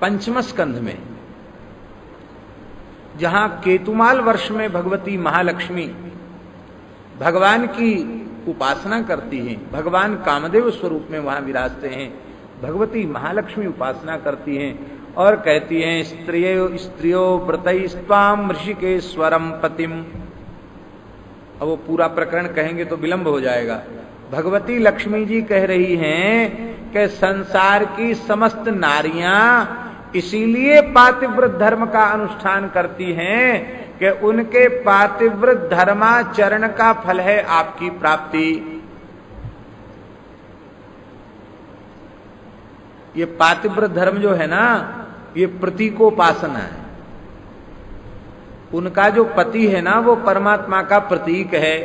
पंचम स्कंध में, जहां केतुमाल वर्ष में भगवती महालक्ष्मी भगवान की उपासना करती हैं, भगवान कामदेव स्वरूप में वहां विराजते हैं, भगवती महालक्ष्मी उपासना करती हैं और कहती हैं स्त्रियो व्रतैस्त्वाम ऋषिकेश्वरम पतिम। अब वो पूरा प्रकरण कहेंगे तो विलंब हो जाएगा। भगवती लक्ष्मी जी कह रही हैं कि संसार की समस्त नारियां इसीलिए पातिव्रत धर्म का अनुष्ठान करती हैं कि उनके पातिव्रत धर्माचरण का फल है आपकी प्राप्ति। ये पातिव्रत धर्म जो है ना, ये प्रतीकोपासना है। उनका जो पति है ना, वो परमात्मा का प्रतीक है,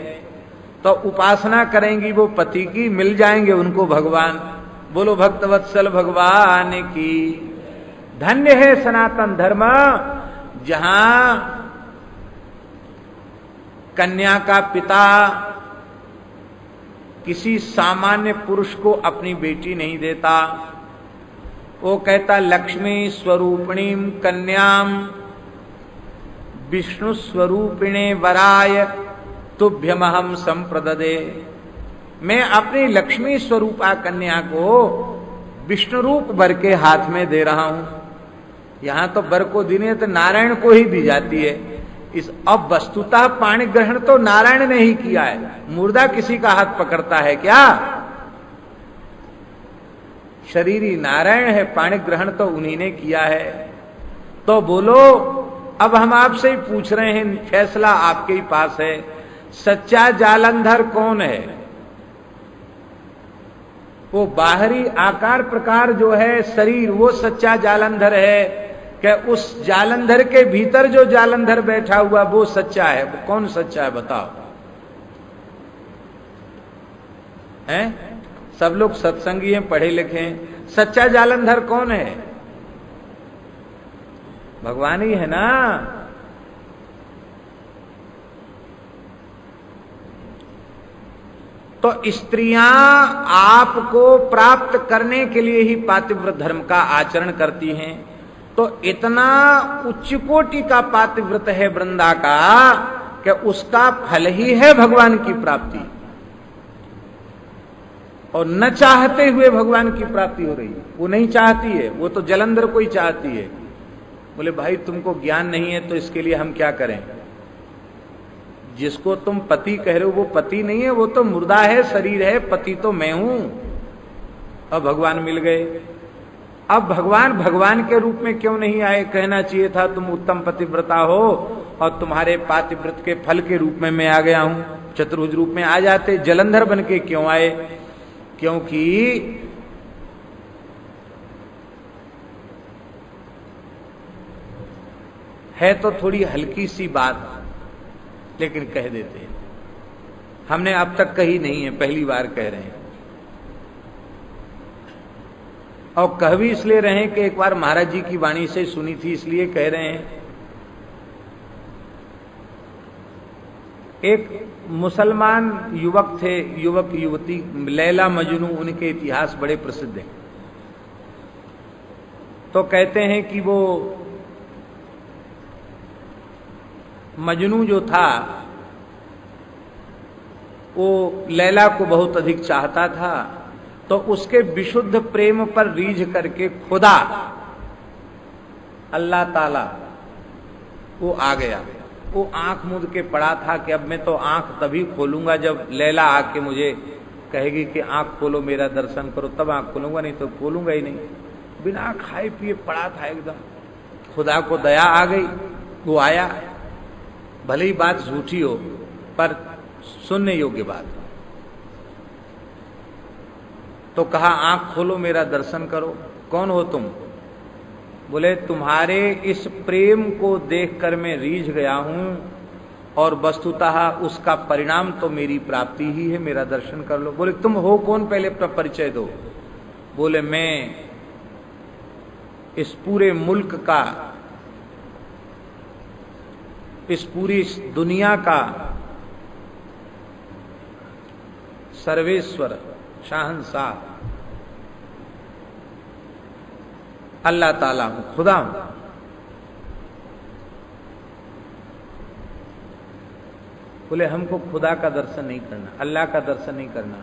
तो उपासना करेंगी वो पति की, मिल जाएंगे उनको भगवान। बोलो भक्तवत्सल भगवान की। धन्य है सनातन धर्म, जहां कन्या का पिता किसी सामान्य पुरुष को अपनी बेटी नहीं देता। वो कहता लक्ष्मी स्वरूपिणीम कन्याम विष्णु स्वरूपिणे वराय तुभ्यमहम संप्रददे। मैं अपनी लक्ष्मी स्वरूपा कन्या को विष्णु रूप वर के हाथ में दे रहा हूं। यहां तो वर को देने तो नारायण को ही दी जाती है। इस अब वस्तुतः पाणी ग्रहण तो नारायण ने ही किया है, मुर्दा किसी का हाथ पकड़ता है क्या? शरीरी नारायण है, पाणी ग्रहण तो उन्हीं ने किया है। तो बोलो, अब हम आपसे ही पूछ रहे हैं, फैसला आपके ही पास है, सच्चा जालंधर कौन है? वो बाहरी आकार प्रकार जो है शरीर, वो सच्चा जालंधर है कि उस जालंधर के भीतर जो जालंधर बैठा हुआ वो सच्चा है? वो कौन सच्चा है बताओ? हैं? सब लोग सत्संगी हैं, पढ़े लिखे हैं, सच्चा जालंधर कौन है? भगवान ही है ना। तो स्त्रियां आपको प्राप्त करने के लिए ही पातिव्रत धर्म का आचरण करती हैं। तो इतना उच्च कोटि का पातिव्रत है वृंदा का कि उसका फल ही है भगवान की प्राप्ति, और न चाहते हुए भगवान की प्राप्ति हो रही है। वो नहीं चाहती है, वो तो जलंधर को ही चाहती है। बोले भाई तुमको ज्ञान नहीं है तो इसके लिए हम क्या करें? जिसको तुम पति कह रहे हो वो पति नहीं है, वो तो मुर्दा है, शरीर है, पति तो मैं हूं। अब भगवान मिल गए। अब भगवान भगवान के रूप में क्यों नहीं आए? कहना चाहिए था तुम उत्तम पतिव्रता हो और तुम्हारे पातिव्रत के फल के रूप में मैं आ गया हूं। चतुर्भुज रूप में आ जाते, जलंधर बन के क्यों आए? क्योंकि है तो थोड़ी हल्की सी बात, लेकिन कह देते हैं। हमने अब तक कही नहीं है, पहली बार कह रहे हैं। और कह भी इसलिए रहे हैं कि एक बार महाराज जी की वाणी से सुनी थी, इसलिए कह रहे हैं। एक मुसलमान युवक थे, युवक युवती, लैला मजनू, उनके इतिहास बड़े प्रसिद्ध हैं। तो कहते हैं कि वो मजनू जो था वो लैला को बहुत अधिक चाहता था, तो उसके विशुद्ध प्रेम पर रीझ करके खुदा अल्लाह ताला वो आ गया। वो आंख मूंद के पड़ा था कि अब मैं तो आंख तभी खोलूंगा जब लैला आके मुझे कहेगी कि आंख खोलो, मेरा दर्शन करो, तब आंख खोलूंगा, नहीं तो खोलूंगा ही नहीं। बिना खाए पिए पड़ा था एकदम। खुदा को दया आ गई, वो आया। भले ही बात झूठी हो पर सुनने योग्य बात। तो कहा आंख खोलो, मेरा दर्शन करो। कौन हो तुम? बोले तुम्हारे इस प्रेम को देखकर मैं रीझ गया हूं और वस्तुतः उसका परिणाम तो मेरी प्राप्ति ही है, मेरा दर्शन कर लो। बोले तुम हो कौन, पहले अपना परिचय दो। बोले मैं इस पूरे मुल्क का, इस पूरी दुनिया का सर्वेश्वर, शाहंशाह, अल्लाह ताला हूं, खुदा हूं। बोले हमको खुदा का दर्शन नहीं करना, अल्लाह का दर्शन नहीं करना,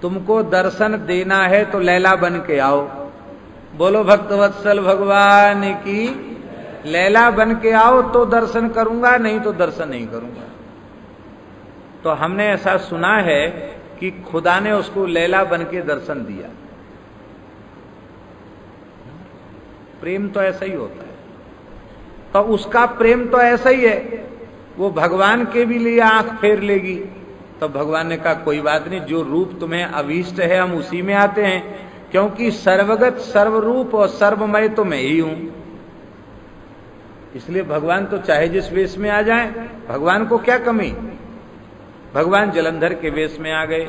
तुमको दर्शन देना है तो लैला बन के आओ। बोलो भक्तवत्सल भगवान की, लैला बन के आओ तो दर्शन करूंगा, नहीं तो दर्शन नहीं करूंगा। तो हमने ऐसा सुना है कि खुदा ने उसको लैला बन के दर्शन दिया। प्रेम तो ऐसा ही होता है, तो उसका प्रेम तो ऐसा ही है, वो भगवान के भी लिए आंख फेर लेगी। तो भगवान ने कहा कोई बात नहीं, जो रूप तुम्हें अभीष्ट है हम उसी में आते हैं, क्योंकि सर्वगत सर्वरूप और सर्वमय तो मैं ही हूं। इसलिए भगवान तो चाहे जिस वेश में आ जाएं, भगवान को क्या कमी। भगवान जलंधर के वेश में आ गए।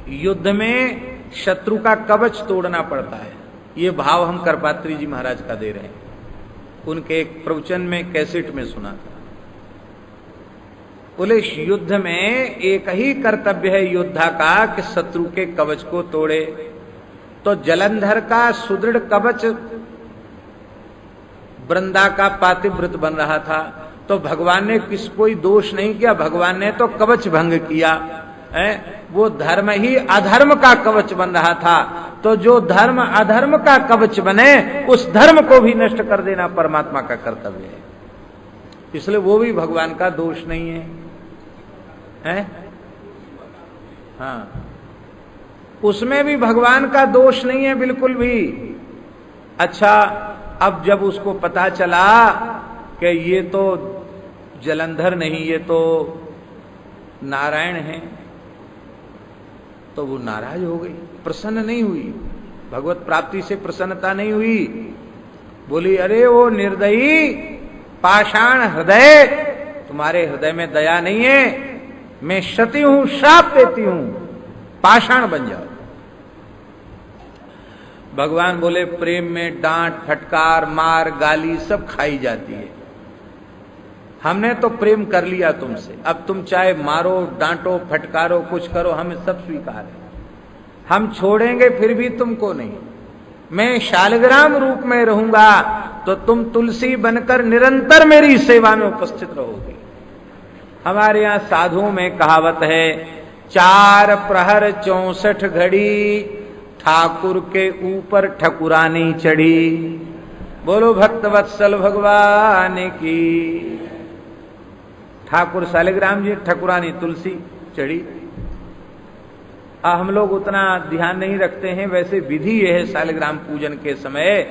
युद्ध में शत्रु का कवच तोड़ना पड़ता है, ये भाव हम करपात्री जी महाराज का दे रहे हैं। उनके एक प्रवचन में कैसेट में सुना था। बोले युद्ध में एक ही कर्तव्य है योद्धा का कि शत्रु के कवच को तोड़े। तो जलंधर का सुदृढ़ कवच वृंदा का पातिव्रत बन रहा था, तो भगवान ने कोई दोष नहीं किया, भगवान ने तो कवच भंग किया है। वो धर्म ही अधर्म का कवच बन रहा था, तो जो धर्म अधर्म का कवच बने उस धर्म को भी नष्ट कर देना परमात्मा का कर्तव्य है। इसलिए वो भी भगवान का दोष नहीं है, हैं? हाँ, उसमें भी भगवान का दोष नहीं है बिल्कुल भी। अच्छा, अब जब उसको पता चला कि ये तो जलंधर नहीं, ये तो नारायण है, तो वो नाराज हो गई, प्रसन्न नहीं हुई, भगवत प्राप्ति से प्रसन्नता नहीं हुई। बोली अरे वो निर्दयी पाषाण हृदय, तुम्हारे हृदय में दया नहीं है, मैं क्षति हूं, श्राप देती हूं, पाषाण बन जाओ। भगवान बोले प्रेम में डांट फटकार मार गाली सब खाई जाती है, हमने तो प्रेम कर लिया तुमसे, अब तुम चाहे मारो डांटो फटकारो कुछ करो, हमें सब स्वीकार है, हम छोड़ेंगे फिर भी तुमको नहीं। मैं शालिग्राम रूप में रहूंगा तो तुम तुलसी बनकर निरंतर मेरी सेवा में उपस्थित रहोगे। हमारे यहां साधुओं में कहावत है, 4 प्रहर 64 घड़ी ठाकुर के ऊपर ठकुरानी चढ़ी। बोलो भक्तवत्सल भगवान की। ठाकुर शालिग्राम जी, ठकुरानी तुलसी चढ़ी। हम लोग उतना ध्यान नहीं रखते हैं, वैसे विधि यह है शालिग्राम पूजन के समय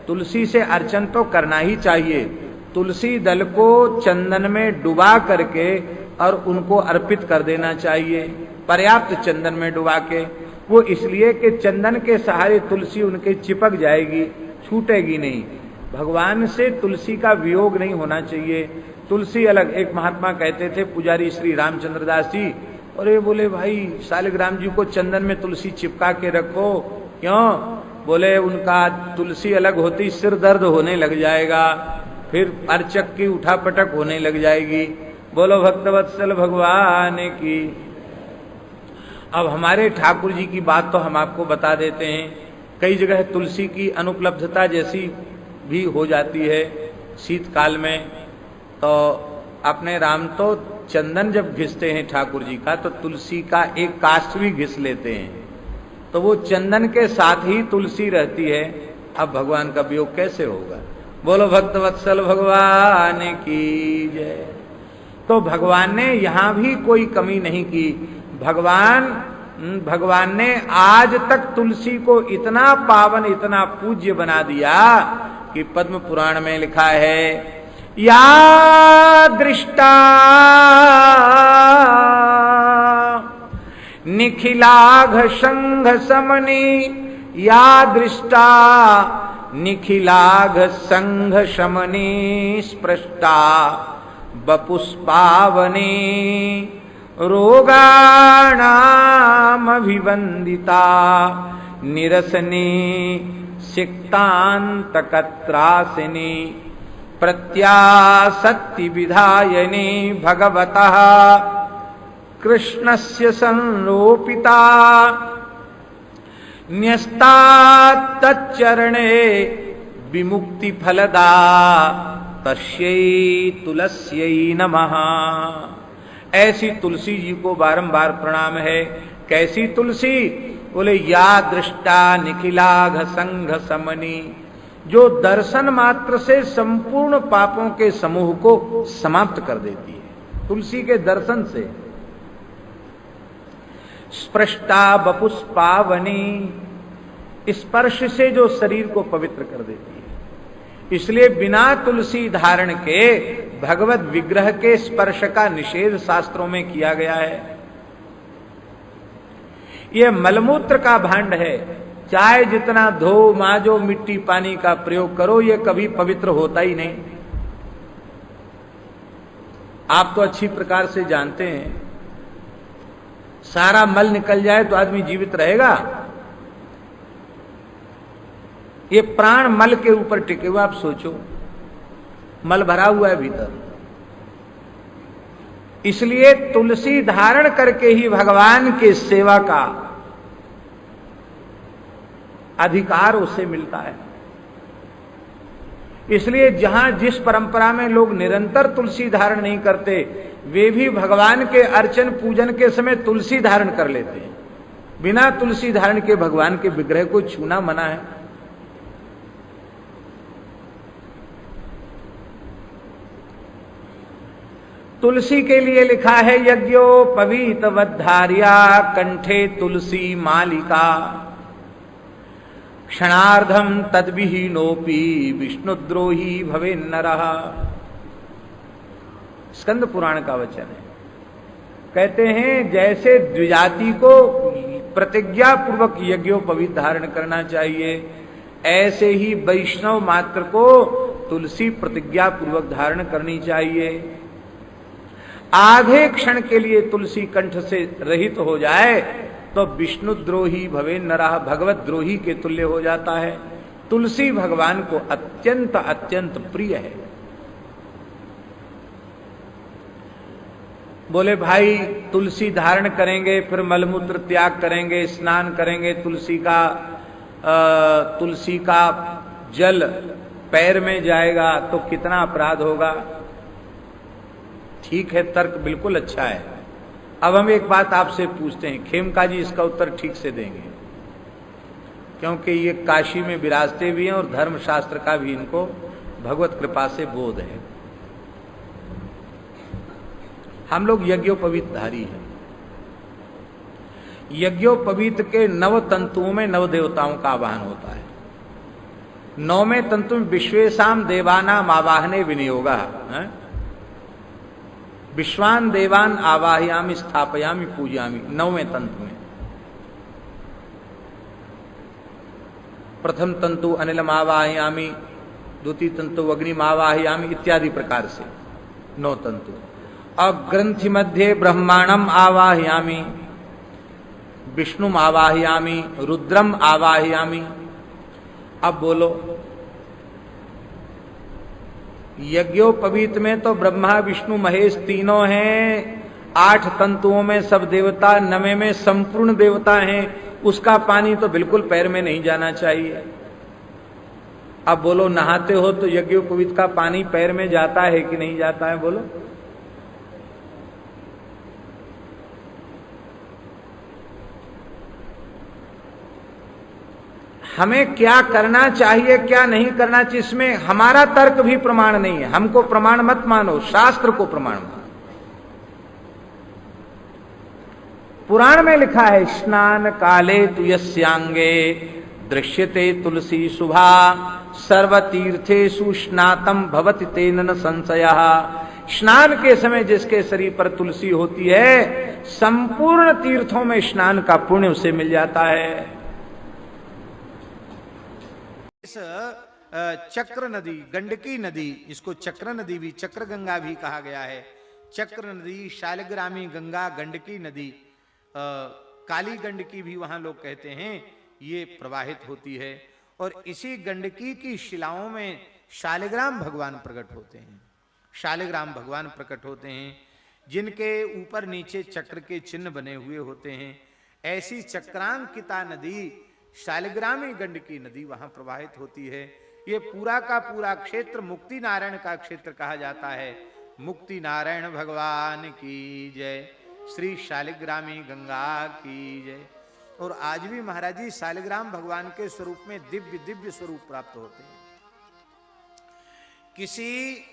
तुलसी से अर्चन तो करना ही चाहिए। तुलसी दल को चंदन में डुबा करके और उनको अर्पित कर देना चाहिए, पर्याप्त चंदन में डुबा के। वो इसलिए कि चंदन के सहारे तुलसी उनके चिपक जाएगी, छूटेगी नहीं। भगवान से तुलसी का वियोग नहीं होना चाहिए। तुलसी अलग। एक महात्मा कहते थे पुजारी श्री रामचंद्र दास जी, और ये बोले भाई शालिग्राम जी को चंदन में तुलसी चिपका के रखो, क्यों? बोले उनका तुलसी अलग होती सिर दर्द होने लग जाएगा, फिर अर्चक की उठापटक होने लग जाएगी। बोलो भक्तवत्सल भगवान की। अब हमारे ठाकुर जी की बात तो हम आपको बता देते हैं। कई जगह तुलसी की अनुपलब्धता जैसी भी हो जाती है शीतकाल में, तो अपने राम तो चंदन जब घिसते हैं ठाकुर जी का, तो तुलसी का एक काष्ठ भी घिस लेते हैं, तो वो चंदन के साथ ही तुलसी रहती है। अब भगवान का वियोग कैसे होगा? बोलो भक्तवत्सल भगवान की जय। तो भगवान ने यहां भी कोई कमी नहीं की। भगवान ने आज तक तुलसी को इतना पावन इतना पूज्य बना दिया कि पद्म पुराण में लिखा है, या दृष्टा निखिलाघ संघ समनी, या दृष्टा निखिलाघ संघ शमनी, स्पृष्टा बपुष्पावनी रोगाणाम अभिवंदिता, निरसनी सिक्तांतकत्रासिनी, प्रत्यासक्ति विधायनी, भगवतः कृष्णस्य संरोपिता, न्यस्ता तच्चरणे विमुक्ति फलदा तस्यै तुलस्यै नमः। ऐसी तुलसी जी को बारंबार प्रणाम है। कैसी तुलसी? बोले या दृष्टा निखिलाघ संघ समनी, जो दर्शन मात्र से संपूर्ण पापों के समूह को समाप्त कर देती है। तुलसी के दर्शन से। स्पृष्टा बपुष्पावनी, स्पर्श से जो शरीर को पवित्र कर देती है। इसलिए बिना तुलसी धारण के भगवत विग्रह के स्पर्श का निषेध शास्त्रों में किया गया है। यह मलमूत्र का भांड है, चाहे जितना धो माजो मिट्टी पानी का प्रयोग करो, यह कभी पवित्र होता ही नहीं। आप तो अच्छी प्रकार से जानते हैं, सारा मल निकल जाए तो आदमी जीवित रहेगा? ये प्राण मल के ऊपर टिके हुए। आप सोचो, मल भरा हुआ है भीतर। इसलिए तुलसी धारण करके ही भगवान के सेवा का अधिकार उसे मिलता है। इसलिए जहां जिस परंपरा में लोग निरंतर तुलसी धारण नहीं करते, वे भी भगवान के अर्चन पूजन के समय तुलसी धारण कर लेते हैं। बिना तुलसी धारण के भगवान के विग्रह को छूना मना है। तुलसी के लिए लिखा है यज्ञोपवीत वधार्या कंठे तुलसी मालिका, क्षणार्धम तद्विहीनोपि विष्णुद्रोही भवे नरः। स्कंद पुराण का वचन है। कहते हैं जैसे द्विजाति को प्रतिज्ञा पूर्वक यज्ञोपवीत धारण करना चाहिए, ऐसे ही वैष्णव मात्र को तुलसी प्रतिज्ञा पूर्वक धारण करनी चाहिए। आधे क्षण के लिए तुलसी कंठ से रहित हो जाए तो विष्णुद्रोही भवे नरः, भगवत द्रोही के तुल्य हो जाता है। तुलसी भगवान को अत्यंत अत्यंत प्रिय है। बोले भाई तुलसी धारण करेंगे, फिर मलमूत्र त्याग करेंगे, स्नान करेंगे, तुलसी का जल पैर में जाएगा तो कितना अपराध होगा? ठीक है, तर्क बिल्कुल अच्छा है। अब हम एक बात आपसे पूछते हैं, खेमका जी इसका उत्तर ठीक से देंगे, क्योंकि ये काशी में विराजते भी हैं और धर्मशास्त्र का भी इनको भगवत कृपा से बोध है। हम लोग यज्ञोपवीत धारी हैं। यज्ञोपवीत के 9 तंतुओं में 9 देवताओं का आवाहन होता है। 9वें तंतु में विश्वेशाम देवानाम आवाहने विनियोगा, विश्वान देवान आवाहयामि स्थापयामि पूजयामि। 9वें तंतु में प्रथम तंतु अनिलम आवाहयामि, द्वितीय तंतु अग्निम आवाहयामि इत्यादि प्रकार से 9 तंतु। और ग्रंथि मध्य ब्रह्मांडम आवाहयामि, विष्णुम आवाहयामि, रुद्रम आवाहयामि। अब बोलो, यज्ञोपवीत में तो ब्रह्मा विष्णु महेश तीनों हैं, 8 तंतुओं में सब देवता, 9वें में संपूर्ण देवता हैं। उसका पानी तो बिल्कुल पैर में नहीं जाना चाहिए। अब बोलो, नहाते हो तो यज्ञोपवीत का पानी पैर में जाता है कि नहीं जाता है? बोलो। हमें क्या करना चाहिए, क्या नहीं करना चाहिए, इसमें हमारा तर्क भी प्रमाण नहीं है। हमको प्रमाण मत मानो, शास्त्र को प्रमाण मानो। पुराण में लिखा है स्नान काले तु यस्यांगे दृश्यते तुलसी शुभा सर्वतीर्थेषु स्नातम भवति तेन न संशयः। स्नान के समय जिसके शरीर पर तुलसी होती है, संपूर्ण तीर्थों में स्नान का पुण्य उसे मिल जाता है। इस चक्र नदी, गंडकी नदी, इसको चक्र नदी भी, चक्र गंगा भी कहा गया है। चक्र नदी, शालिग्रामी गंगा, गंडकी नदी, काली गंडकी भी वहां लोग कहते हैं, ये प्रवाहित होती है। और इसी गंडकी की शिलाओं में शालिग्राम भगवान प्रकट होते हैं। शालिग्राम भगवान प्रकट होते हैं जिनके ऊपर नीचे चक्र के चिन्ह बने हुए होते हैं। ऐसी चक्रांकिता नदी शालिग्रामी गंडकी नदी वहां प्रवाहित होती है। ये पूरा का पूरा क्षेत्र मुक्ति नारायण का क्षेत्र कहा जाता है। मुक्ति नारायण भगवान की जय, श्री शालिग्रामी गंगा की जय। और आज भी महाराज जी शालिग्राम भगवान के स्वरूप में दिव्य दिव्य स्वरूप प्राप्त होते हैं। किसी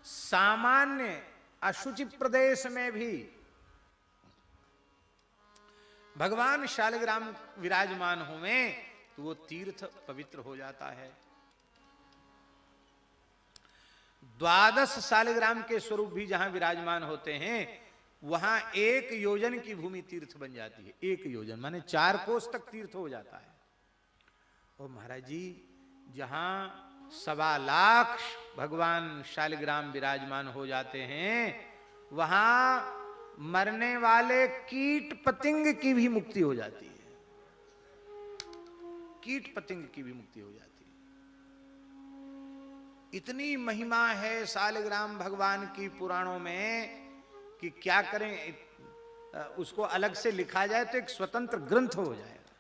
सामान्य अशुचि प्रदेश में भी भगवान शालिग्राम विराजमान हुए तो वो तीर्थ पवित्र हो जाता है। 12 शालिग्राम के स्वरूप भी जहां विराजमान होते हैं वहां 1 योजन की भूमि तीर्थ बन जाती है। 1 योजन माने 4 कोस तक तीर्थ हो जाता है। और महाराज जी जहां 1.25 लाख भगवान शालिग्राम विराजमान हो जाते हैं वहां मरने वाले कीट पतंग की भी मुक्ति हो जाती है। कीट पतंग की भी मुक्ति हो जाती है। इतनी महिमा है शालिग्राम भगवान की पुराणों में कि क्या करें, उसको अलग से लिखा जाए तो एक स्वतंत्र ग्रंथ हो जाएगा।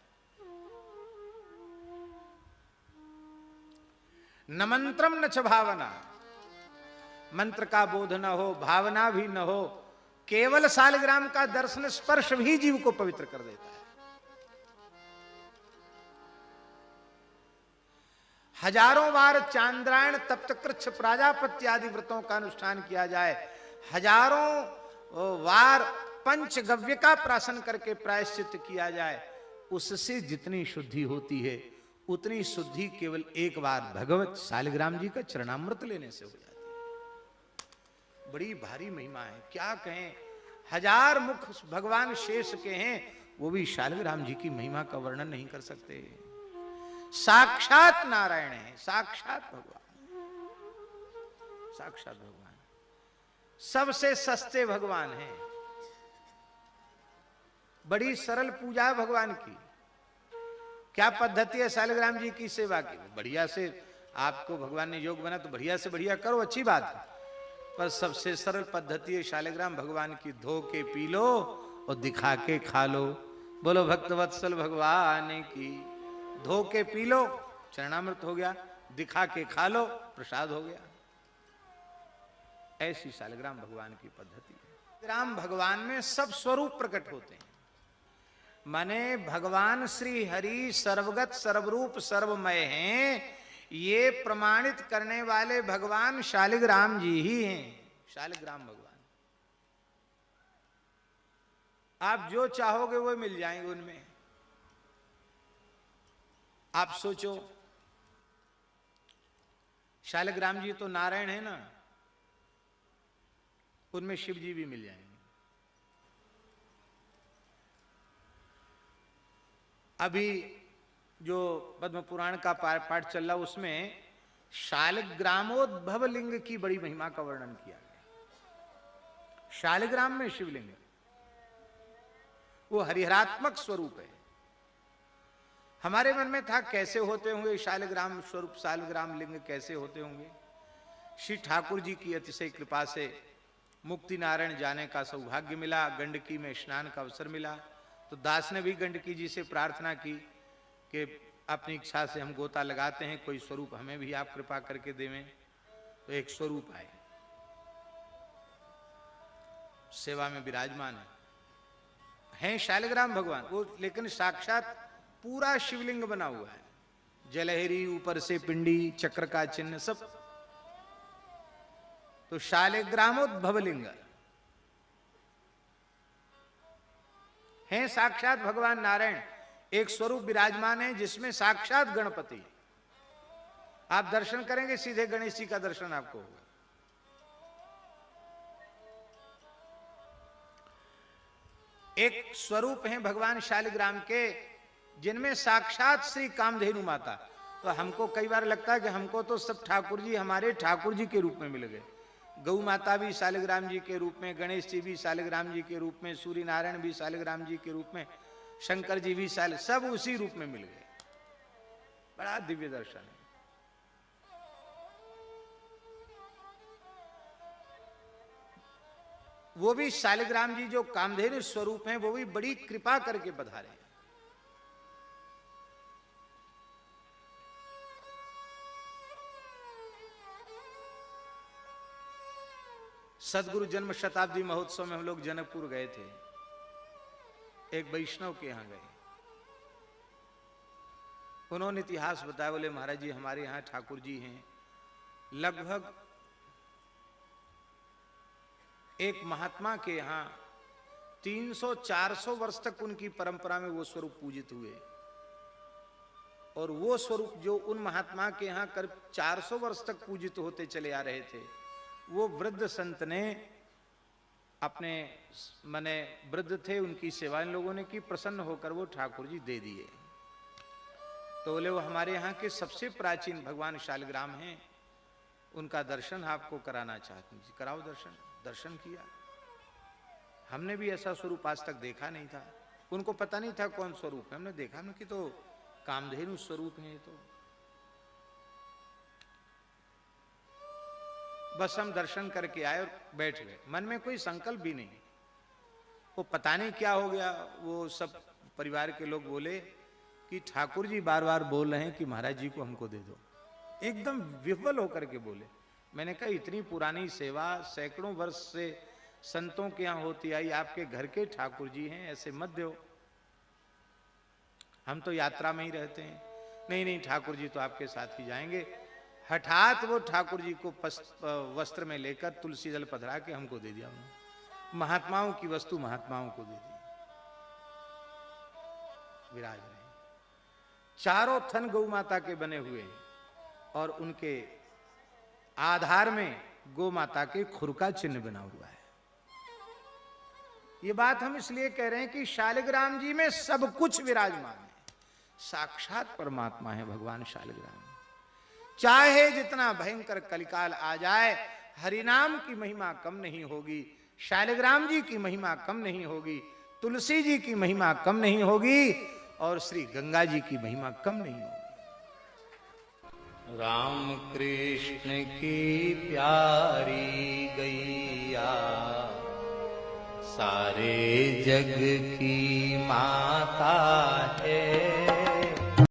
न मंत्रम न च भावना, मंत्र का बोध न हो, भावना भी न हो, केवल शालिग्राम का दर्शन स्पर्श भी जीव को पवित्र कर देता है। हजारों बार चांद्रायण तप्त कृच्छ प्राजापत्य आदि व्रतों का अनुष्ठान किया जाए, हजारों बार पंचगव्य का प्राशन करके प्रायश्चित किया जाए, उससे जितनी शुद्धि होती है उतनी शुद्धि केवल एक बार भगवत शालिग्राम जी का चरणामृत लेने से हो जाती है। बड़ी भारी महिमा है, क्या कहें। 1000 मुख भगवान शेष के हैं, वो भी शालिग्राम जी की महिमा का वर्णन नहीं कर सकते। साक्षात नारायण है, साक्षात भगवान, साक्षात भगवान, सबसे सस्ते भगवान हैं। बड़ी सरल पूजा है भगवान की। क्या पद्धति है शालिग्राम जी की सेवा की? बढ़िया से आपको भगवान ने योग बना तो बढ़िया से बढ़िया करो, अच्छी बात है, पर सबसे सरल पद्धति है शालिग्राम भगवान की। धो के पी लो और दिखा के खा लो। बोलो भक्तवत्सल भगवान की। धो के पी लो, चरणामृत हो गया, दिखा के खा लो, प्रसाद हो गया। ऐसी शालिग्राम भगवान की पद्धति है। शालिग्राम भगवान में सब स्वरूप प्रकट होते हैं। माने भगवान श्री हरि सर्वगत सर्वरूप सर्वमय हैं, ये प्रमाणित करने वाले भगवान शालिग्राम जी ही हैं। शालिग्राम भगवान, आप जो चाहोगे वो मिल जाएंगे उनमें। आप सोचो, शालिग्राम जी तो नारायण है ना, उनमें शिव जी भी मिल जाएंगे। अभी जो पद्म पुराण का पाठ चल रहा उसमें शालिग्रामोद्भव लिंग की बड़ी महिमा का वर्णन किया गया। शालिग्राम में शिवलिंग, वो हरिहरात्मक स्वरूप है। हमारे मन में था कैसे होते होंगे शालिग्राम स्वरूप, शालिग्राम लिंग कैसे होते होंगे। श्री ठाकुर जी की अतिशय कृपा से मुक्ति नारायण जाने का सौभाग्य मिला, गंडकी में स्नान का अवसर मिला, तो दास ने भी गंडकी जी से प्रार्थना की कि अपनी इच्छा से हम गोता लगाते हैं, कोई स्वरूप हमें भी आप कृपा करके देवें। तो एक स्वरूप आए, सेवा में विराजमान है शालिग्राम भगवान वो, लेकिन साक्षात पूरा शिवलिंग बना हुआ है। जलहरी, ऊपर से पिंडी, चक्र का चिन्ह सब। तो शालिग्रामोद्भव लिंग हैं साक्षात भगवान नारायण। एक स्वरूप विराजमान है जिसमें साक्षात गणपति। आप दर्शन करेंगे सीधे गणेश जी का दर्शन आपको होगा। एक स्वरूप हैं भगवान शालिग्राम के जिनमें साक्षात श्री कामधेनु माता। तो हमको कई बार लगता है कि हमको तो सब ठाकुर जी हमारे ठाकुर जी के रूप में मिल गए। गौ माता भी शालिग्राम जी के रूप में, गणेश जी भी शालिग्राम जी के रूप में, सूर्य नारायण भी शालिग्राम जी के रूप में, शंकर जी भी सब उसी रूप में मिल गए। बड़ा दिव्य दर्शन है। वो भी शालिग्राम जी जो कामधेनु स्वरूप हैं, वो भी बड़ी कृपा करके पधारे। सदगुरु जन्म शताब्दी महोत्सव में हम लोग जनकपुर गए थे, एक वैष्णव के यहां गए। उन्होंने इतिहास बताया, बोले महाराज जी हमारे यहाँ ठाकुर जी हैं, लगभग एक महात्मा के यहाँ 300-400 वर्ष तक उनकी परंपरा में वो स्वरूप पूजित हुए, और वो स्वरूप जो उन महात्मा के यहाँ करीब 400 वर्ष तक पूजित होते चले आ रहे थे, वो वृद्ध संत ने अपने माने वृद्ध थे, उनकी सेवा इन लोगों ने की, प्रसन्न होकर वो ठाकुर जी दे दिए। तो बोले वो हमारे यहाँ के सबसे प्राचीन भगवान शालिग्राम हैं, उनका दर्शन आपको कराना चाहते हैं। कराओ दर्शन। दर्शन किया। हमने भी ऐसा स्वरूप आज तक देखा नहीं था, उनको पता नहीं था कौन स्वरूप है। हमने देखा ना कि तो कामधेनु स्वरूप है, तो बस हम दर्शन करके आए और बैठ गए। मन में कोई संकल्प भी नहीं। वो पता नहीं क्या हो गया, वो सब परिवार के लोग बोले कि ठाकुर जी बार बार बोल रहे हैं कि महाराज जी को हमको दे दो। एकदम विफल होकर के बोले। मैंने कहा इतनी पुरानी सेवा सैकड़ों वर्ष से संतों के यहाँ होती आई, आपके घर के ठाकुर जी हैं, ऐसे मत दो, हम तो यात्रा में ही रहते हैं। नहीं नहीं ठाकुर जी तो आपके साथ ही जाएंगे। हठात वो ठाकुर जी को वस्त्र में लेकर तुलसी जल पधरा के हमको दे दिया। उन्होंने महात्माओं की वस्तु महात्माओं को दे दी। विराज रहे, चारों थन गौ माता के बने हुए हैं, और उनके आधार में गौ माता के खुर का चिन्ह बना हुआ है। ये बात हम इसलिए कह रहे हैं कि शालिग्राम जी में सब कुछ विराजमान है। साक्षात परमात्मा है भगवान शालिग्राम। चाहे जितना भयंकर कलिकाल आ जाए, हरिनाम की महिमा कम नहीं होगी, शालिग्राम जी की महिमा कम नहीं होगी, तुलसी जी की महिमा कम नहीं होगी, और श्री गंगा जी की महिमा कम नहीं होगी। राम कृष्ण की प्यारी गैया सारे जग की माता है।